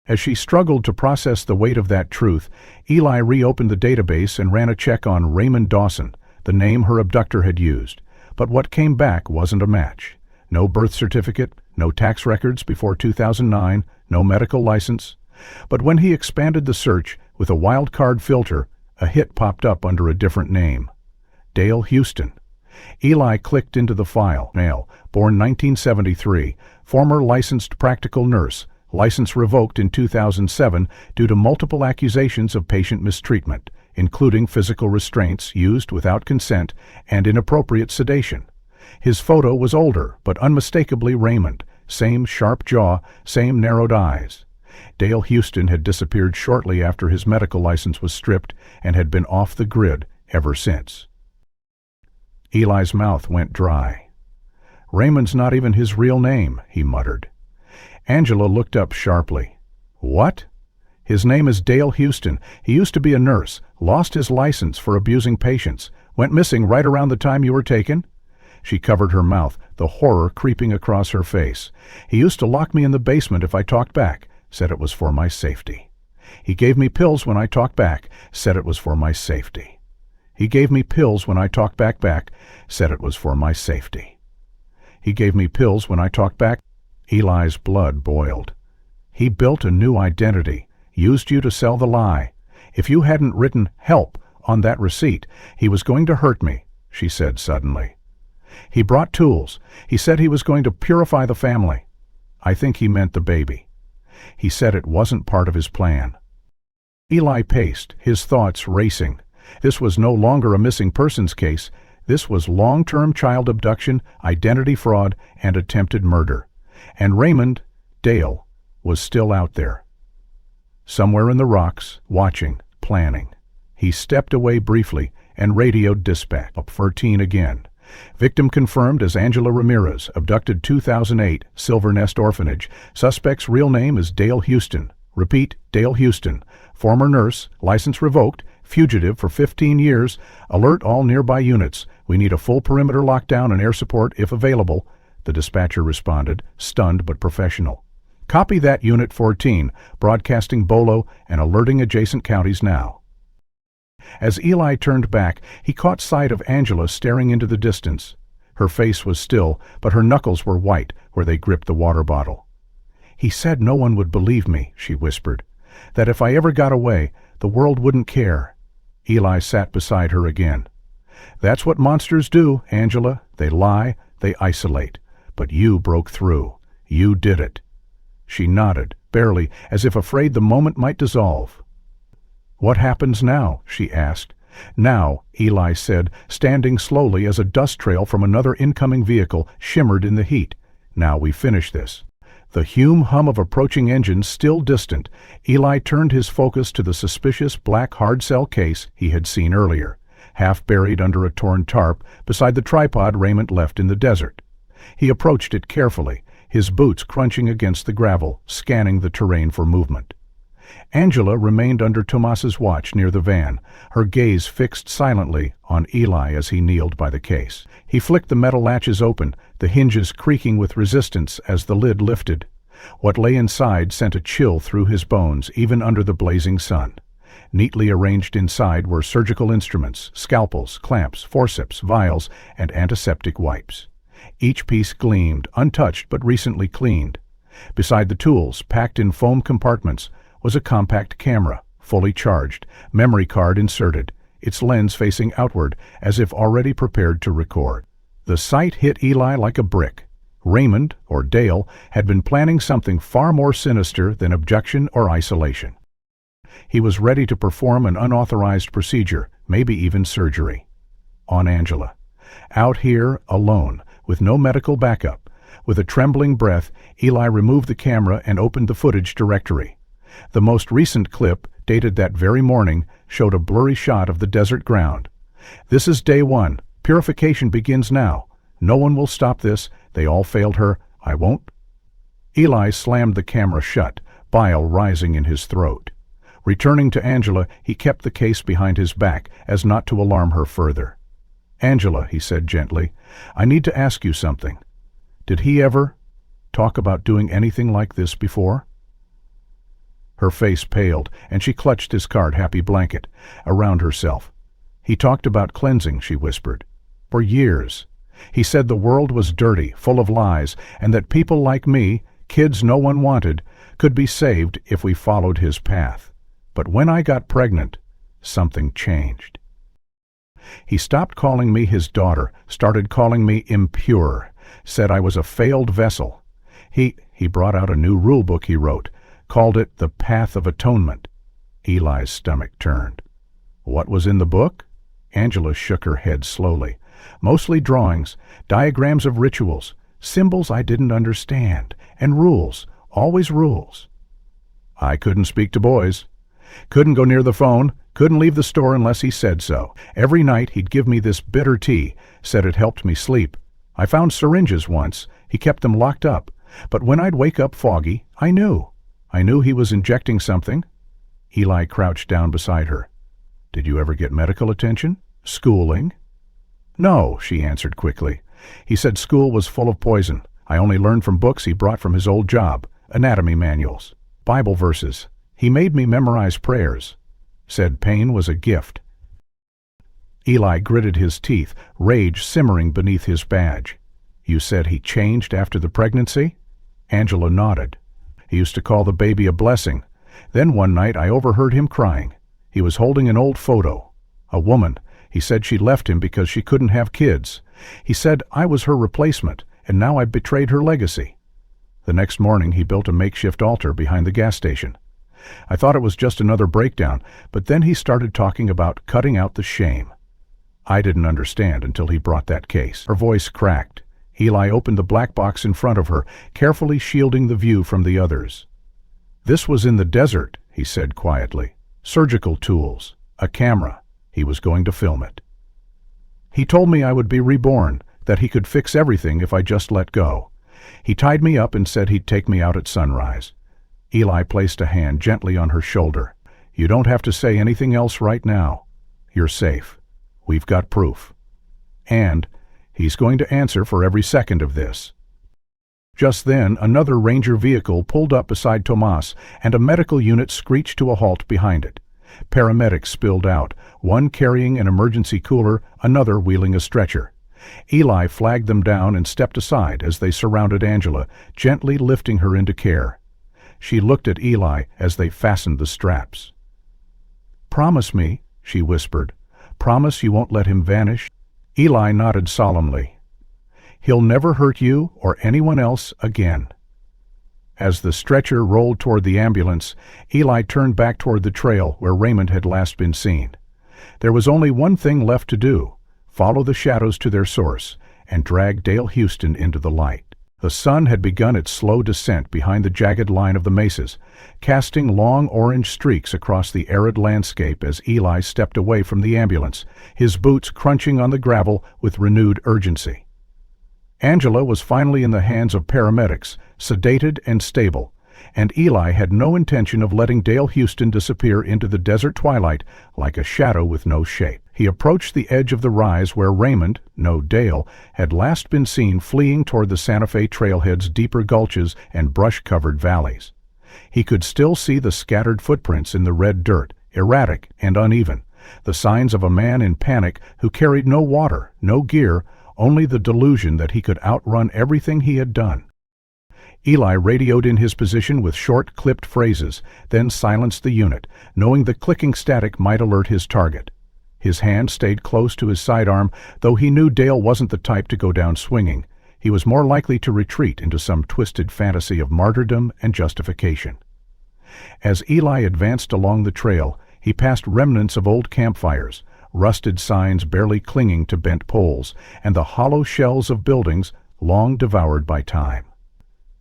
As she struggled to process the weight of that truth, Eli reopened the database and ran a check on Raymond Dawson, the name her abductor had used. But what came back wasn't a match. No birth certificate, no tax records before 2009, no medical license. But when he expanded the search with a wildcard filter, a hit popped up under a different name. Dale Houston. Eli clicked into the file. Male, born 1973, former licensed practical nurse, license revoked in 2007 due to multiple accusations of patient mistreatment, including physical restraints used without consent and inappropriate sedation. His photo was older, but unmistakably Raymond, same sharp jaw, same narrowed eyes. Dale Houston had disappeared shortly after his medical license was stripped and had been off the grid ever since. Eli's mouth went dry. "Raymond's not even his real name," he muttered. Angela looked up sharply. "What?" "His name is Dale Houston. He used to be a nurse, lost his license for abusing patients, went missing right around the time you were taken." She covered her mouth, the horror creeping across her face. "He used to lock me in the basement if I talked back, said it was for my safety. He gave me pills when I talked back, said it was for my safety. He gave me pills when I talked back, said it was for my safety. He gave me pills when I talked back." Eli's blood boiled. "He built a new identity, used you to sell the lie. If you hadn't written 'help' on that receipt, he was going to hurt me," she said suddenly. "He brought tools. He said he was going to purify the family. I think he meant the baby. He said it wasn't part of his plan." Eli paced, his thoughts racing. This was no longer a missing persons case. This was long-term child abduction, identity fraud, and attempted murder. And Raymond, Dale, was still out there. Somewhere in the rocks, watching, planning. He stepped away briefly and radioed dispatch. Up 13 again. Victim confirmed as Angela Ramirez, abducted 2008, Silver Nest Orphanage. Suspect's real name is Dale Houston. Repeat, Dale Houston. Former nurse, license revoked, fugitive for 15 years. Alert all nearby units. We need a full perimeter lockdown and air support if available. The dispatcher responded, stunned but professional. Copy that, Unit 14, broadcasting Bolo and alerting adjacent counties now. As Eli turned back, he caught sight of Angela staring into the distance. Her face was still, but her knuckles were white where they gripped the water bottle. "He said no one would believe me," she whispered. "That if I ever got away, the world wouldn't care." Eli sat beside her again. "That's what monsters do, Angela. They lie, they isolate. But you broke through. You did it." She nodded, barely, as if afraid the moment might dissolve. "What happens now?" she asked. "Now," Eli said, standing slowly as a dust trail from another incoming vehicle shimmered in the heat. "Now we finish this." The hum of approaching engines still distant, Eli turned his focus to the suspicious black hard-shell case he had seen earlier, half buried under a torn tarp beside the tripod Raymond left in the desert. He approached it carefully, his boots crunching against the gravel, scanning the terrain for movement. Angela remained under Tomas's watch near the van, her gaze fixed silently on Eli as he kneeled by the case. He flicked the metal latches open, the hinges creaking with resistance as the lid lifted. What lay inside sent a chill through his bones even under the blazing sun. Neatly arranged inside were surgical instruments, scalpels, clamps, forceps, vials, and antiseptic wipes. Each piece gleamed, untouched but recently cleaned. Beside the tools, packed in foam compartments, was a compact camera, fully charged, memory card inserted, its lens facing outward as if already prepared to record. The sight hit Eli like a brick. Raymond, or Dale, had been planning something far more sinister than abduction or isolation. He was ready to perform an unauthorized procedure, maybe even surgery. On Angela. Out here, alone, with no medical backup. With a trembling breath, Eli removed the camera and opened the footage directory. The most recent clip, dated that very morning, showed a blurry shot of the desert ground. "This is day 1. Purification begins now. No one will stop this. They all failed her. I won't." Eli slammed the camera shut, bile rising in his throat. Returning to Angela, he kept the case behind his back, as not to alarm her further. "Angela," he said gently, "I need to ask you something. Did he ever talk about doing anything like this before?" Her face paled, and she clutched his card-happy blanket around herself. "He talked about cleansing," she whispered. "For years. He said the world was dirty, full of lies, and that people like me, kids no one wanted, could be saved if we followed his path. But when I got pregnant, something changed. He stopped calling me his daughter, started calling me impure, said I was a failed vessel. He brought out a new rule book he wrote, called it The Path of Atonement." Eli's stomach turned. "What was in the book?" Angela shook her head slowly. "Mostly drawings, diagrams of rituals, symbols I didn't understand, and rules, always rules. I couldn't speak to boys. Couldn't go near the phone, couldn't leave the store unless he said so. Every night he'd give me this bitter tea, said it helped me sleep. I found syringes once, he kept them locked up, but when I'd wake up foggy, I knew he was injecting something." Eli crouched down beside her. "Did you ever get medical attention? Schooling?" "No," she answered quickly. "He said school was full of poison. I only learned from books he brought from his old job, anatomy manuals, Bible verses. He made me memorize prayers. Said pain was a gift." Eli gritted his teeth, rage simmering beneath his badge. "You said he changed after the pregnancy?" Angela nodded. "He used to call the baby a blessing. Then one night I overheard him crying. He was holding an old photo. A woman. He said she left him because she couldn't have kids. He said I was her replacement, and now I've betrayed her legacy. The next morning he built a makeshift altar behind the gas station. I thought it was just another breakdown, but then he started talking about cutting out the shame. I didn't understand until he brought that case." Her voice cracked. Eli opened the black box in front of her, carefully shielding the view from the others. "This was in the desert," he said quietly. "Surgical tools, a camera. He was going to film it." He told me I would be reborn, that he could fix everything if I just let go. He tied me up and said he'd take me out at sunrise. Eli placed a hand gently on her shoulder. You don't have to say anything else right now. You're safe. We've got proof. And he's going to answer for every second of this. Just then, another ranger vehicle pulled up beside Tomas, and a medical unit screeched to a halt behind it. Paramedics spilled out, one carrying an emergency cooler, another wheeling a stretcher. Eli flagged them down and stepped aside as they surrounded Angela, gently lifting her into care. She looked at Eli as they fastened the straps. "Promise me," she whispered. "Promise you won't let him vanish." Eli nodded solemnly. "He'll never hurt you or anyone else again." As the stretcher rolled toward the ambulance, Eli turned back toward the trail where Raymond had last been seen. There was only one thing left to do: follow the shadows to their source and drag Dale Houston into the light. The sun had begun its slow descent behind the jagged line of the mesas, casting long orange streaks across the arid landscape as Eli stepped away from the ambulance, his boots crunching on the gravel with renewed urgency. Angela was finally in the hands of paramedics, sedated and stable, and Eli had no intention of letting Dale Houston disappear into the desert twilight like a shadow with no shape. He approached the edge of the rise where Raymond, no Dale, had last been seen fleeing toward the Santa Fe trailhead's deeper gulches and brush-covered valleys. He could still see the scattered footprints in the red dirt, erratic and uneven, the signs of a man in panic who carried no water, no gear, only the delusion that he could outrun everything he had done. Eli radioed in his position with short, clipped phrases, then silenced the unit, knowing the clicking static might alert his target. His hand stayed close to his sidearm, though he knew Dale wasn't the type to go down swinging. He was more likely to retreat into some twisted fantasy of martyrdom and justification. As Eli advanced along the trail, he passed remnants of old campfires, rusted signs barely clinging to bent poles, and the hollow shells of buildings long devoured by time.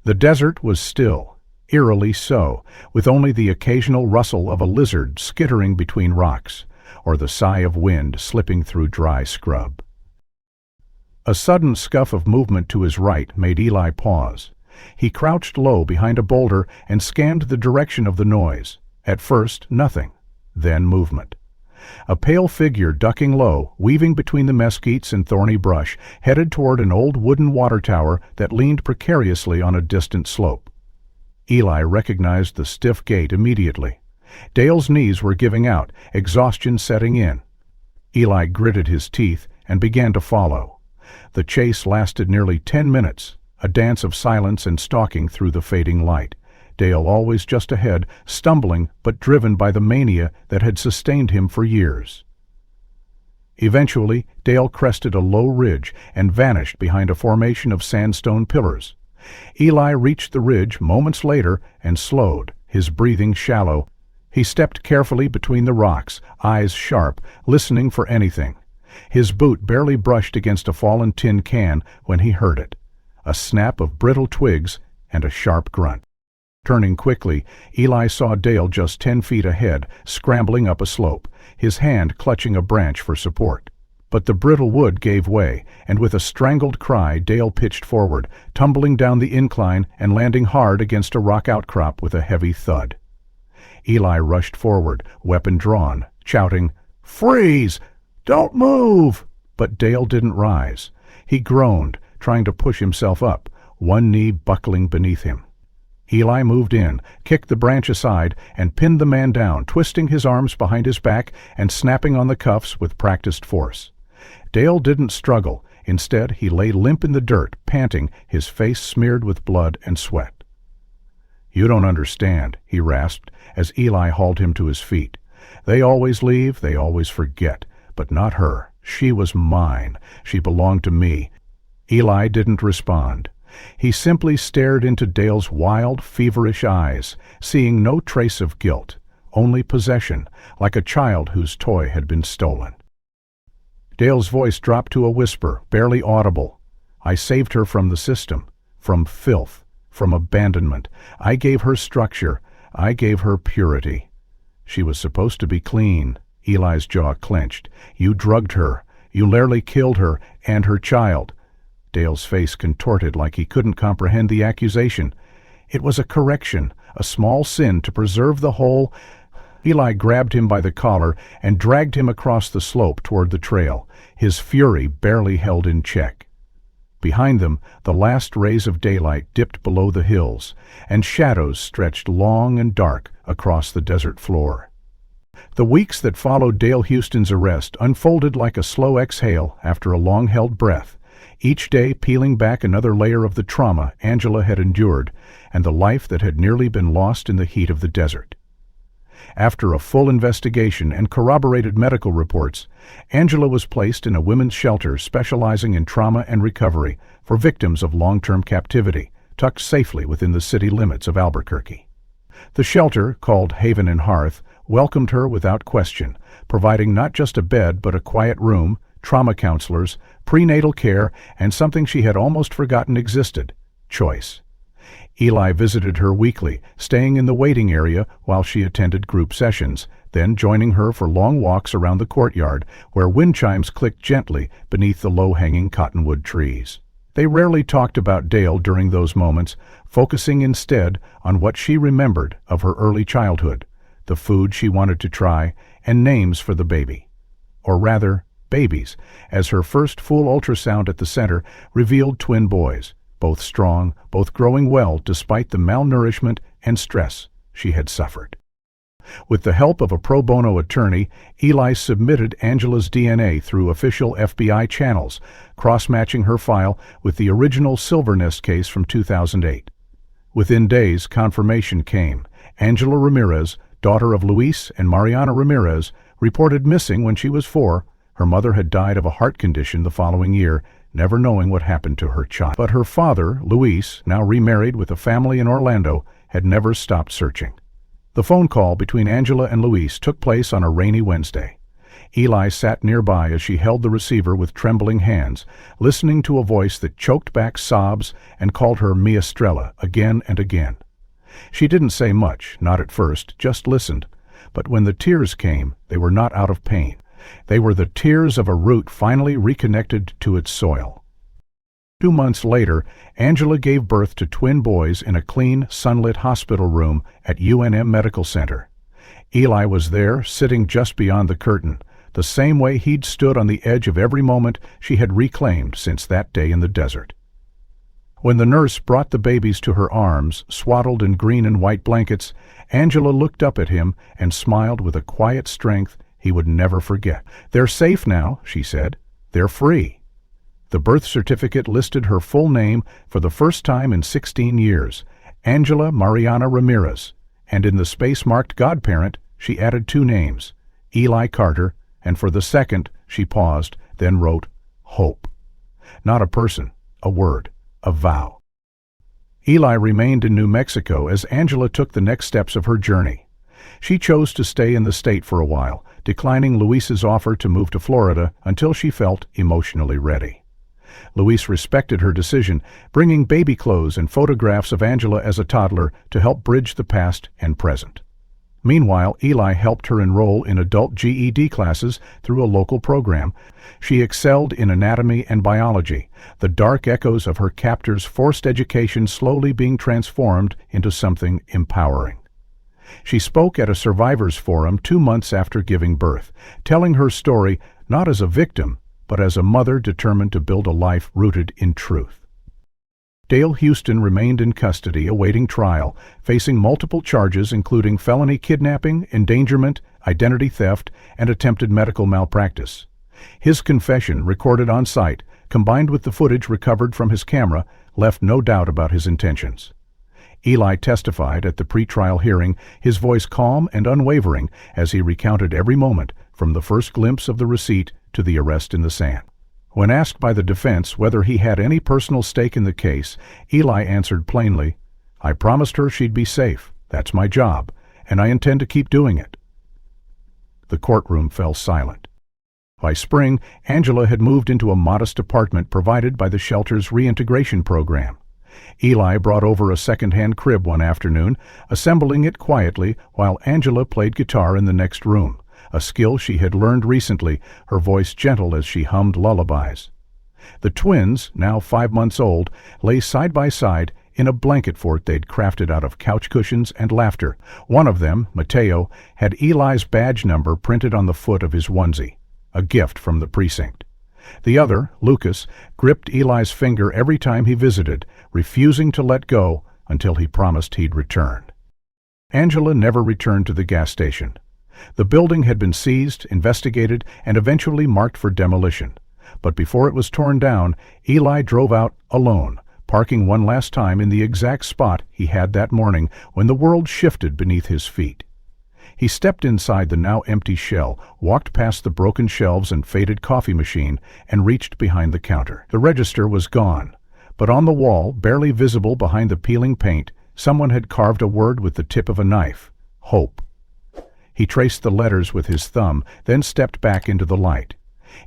The desert was still, eerily so, with only the occasional rustle of a lizard skittering between rocks, or the sigh of wind slipping through dry scrub. A sudden scuff of movement to his right made Eli pause. He crouched low behind a boulder and scanned the direction of the noise. At first, nothing, then movement. A pale figure ducking low, weaving between the mesquites and thorny brush, headed toward an old wooden water tower that leaned precariously on a distant slope. Eli recognized the stiff gait immediately. Dale's knees were giving out, exhaustion setting in. Eli gritted his teeth and began to follow. The chase lasted nearly 10 minutes, a dance of silence and stalking through the fading light. Dale always just ahead, stumbling but driven by the mania that had sustained him for years. Eventually, Dale crested a low ridge and vanished behind a formation of sandstone pillars. Eli reached the ridge moments later and slowed, his breathing shallow. He stepped carefully between the rocks, eyes sharp, listening for anything. His boot barely brushed against a fallen tin can when he heard it. A snap of brittle twigs and a sharp grunt. Turning quickly, Eli saw Dale just 10 feet ahead, scrambling up a slope, his hand clutching a branch for support. But the brittle wood gave way, and with a strangled cry Dale pitched forward, tumbling down the incline and landing hard against a rock outcrop with a heavy thud. Eli rushed forward, weapon drawn, shouting, "Freeze! Don't move!" But Dale didn't rise. He groaned, trying to push himself up, one knee buckling beneath him. Eli moved in, kicked the branch aside, and pinned the man down, twisting his arms behind his back and snapping on the cuffs with practiced force. Dale didn't struggle. Instead, he lay limp in the dirt, panting, his face smeared with blood and sweat. "You don't understand," he rasped, as Eli hauled him to his feet. "They always leave, they always forget. But not her. She was mine. She belonged to me." Eli didn't respond. He simply stared into Dale's wild, feverish eyes, seeing no trace of guilt, only possession, like a child whose toy had been stolen. Dale's voice dropped to a whisper, barely audible. "I saved her from the system, from filth, from abandonment. I gave her structure. I gave her purity. She was supposed to be clean." Eli's jaw clenched. "You drugged her. You nearly killed her and her child." Dale's face contorted like he couldn't comprehend the accusation. "It was a correction, a small sin to preserve the whole—" Eli grabbed him by the collar and dragged him across the slope toward the trail, his fury barely held in check. Behind them, the last rays of daylight dipped below the hills, and shadows stretched long and dark across the desert floor. The weeks that followed Dale Houston's arrest unfolded like a slow exhale after a long-held breath, each day peeling back another layer of the trauma Angela had endured and the life that had nearly been lost in the heat of the desert. After a full investigation and corroborated medical reports, Angela was placed in a women's shelter specializing in trauma and recovery for victims of long-term captivity, tucked safely within the city limits of Albuquerque. The shelter, called Haven and Hearth, welcomed her without question, providing not just a bed but a quiet room, trauma counselors, prenatal care, and something she had almost forgotten existed: choice. Eli visited her weekly, staying in the waiting area while she attended group sessions, then joining her for long walks around the courtyard where wind chimes clicked gently beneath the low-hanging cottonwood trees. They rarely talked about Dale during those moments, focusing instead on what she remembered of her early childhood, the food she wanted to try, and names for the baby. Or rather, babies, as her first full ultrasound at the center revealed twin boys, both strong, both growing well despite the malnourishment and stress she had suffered. With the help of a pro bono attorney, Eli submitted Angela's DNA through official FBI channels, cross-matching her file with the original Silver Nest case from 2008. Within days, confirmation came. Angela Ramirez, daughter of Luis and Mariana Ramirez, reported missing when she was 4. Her mother had died of a heart condition the following year, never knowing what happened to her child. But her father, Luis, now remarried with a family in Orlando, had never stopped searching. The phone call between Angela and Luis took place on a rainy Wednesday. Eli sat nearby as she held the receiver with trembling hands, listening to a voice that choked back sobs and called her Mi Estrella again and again. She didn't say much, not at first, just listened. But when the tears came, they were not out of pain. They were the tears of a root finally reconnected to its soil. 2 months later, Angela gave birth to twin boys in a clean, sunlit hospital room at UNM Medical Center. Eli was there, sitting just beyond the curtain, the same way he'd stood on the edge of every moment she had reclaimed since that day in the desert. When the nurse brought the babies to her arms, swaddled in green and white blankets, Angela looked up at him and smiled with a quiet strength he would never forget. "They're safe now," she said. "They're free." The birth certificate listed her full name for the first time in 16 years, Angela Mariana Ramirez, and in the space marked godparent, she added 2 names, Eli Carter, and for the second, she paused, then wrote, Hope. Not a person, a word, a vow. Eli remained in New Mexico as Angela took the next steps of her journey. She chose to stay in the state for a while, declining Luis's offer to move to Florida until she felt emotionally ready. Luis respected her decision, bringing baby clothes and photographs of Angela as a toddler to help bridge the past and present. Meanwhile, Eli helped her enroll in adult GED classes through a local program. She excelled in anatomy and biology, the dark echoes of her captor's forced education slowly being transformed into something empowering. She spoke at a survivors forum 2 months after giving birth, telling her story not as a victim, but as a mother determined to build a life rooted in truth. Dale Houston remained in custody awaiting trial, facing multiple charges including felony kidnapping, endangerment, identity theft, and attempted medical malpractice. His confession, recorded on site, combined with the footage recovered from his camera, left no doubt about his intentions. Eli testified at the pretrial hearing, his voice calm and unwavering as he recounted every moment from the first glimpse of the receipt to the arrest in the sand. When asked by the defense whether he had any personal stake in the case, Eli answered plainly, "I promised her she'd be safe. That's my job, and I intend to keep doing it." The courtroom fell silent. By spring, Angela had moved into a modest apartment provided by the shelter's reintegration program. Eli brought over a second-hand crib one afternoon, assembling it quietly while Angela played guitar in the next room, a skill she had learned recently, her voice gentle as she hummed lullabies. The twins, now 5 months old, lay side by side in a blanket fort they'd crafted out of couch cushions and laughter. One of them, Mateo, had Eli's badge number printed on the foot of his onesie, a gift from the precinct. The other, Lucas, gripped Eli's finger every time he visited, refusing to let go until he promised he'd return. Angela never returned to the gas station. The building had been seized, investigated, and eventually marked for demolition. But before it was torn down, Eli drove out alone, parking one last time in the exact spot he had that morning when the world shifted beneath his feet. He stepped inside the now empty shell, walked past the broken shelves and faded coffee machine, and reached behind the counter. The register was gone, but on the wall, barely visible behind the peeling paint, someone had carved a word with the tip of a knife: hope. He traced the letters with his thumb, then stepped back into the light.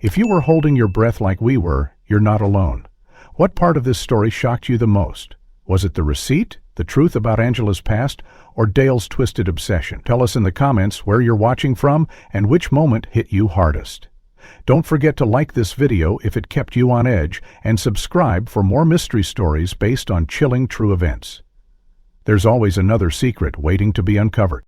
If you were holding your breath like we were, you're not alone. What part of this story shocked you the most? Was it the receipt, the truth about Angela's past, or Dale's twisted obsession? Tell us in the comments where you're watching from and which moment hit you hardest. Don't forget to like this video if it kept you on edge, and subscribe for more mystery stories based on chilling true events. There's always another secret waiting to be uncovered.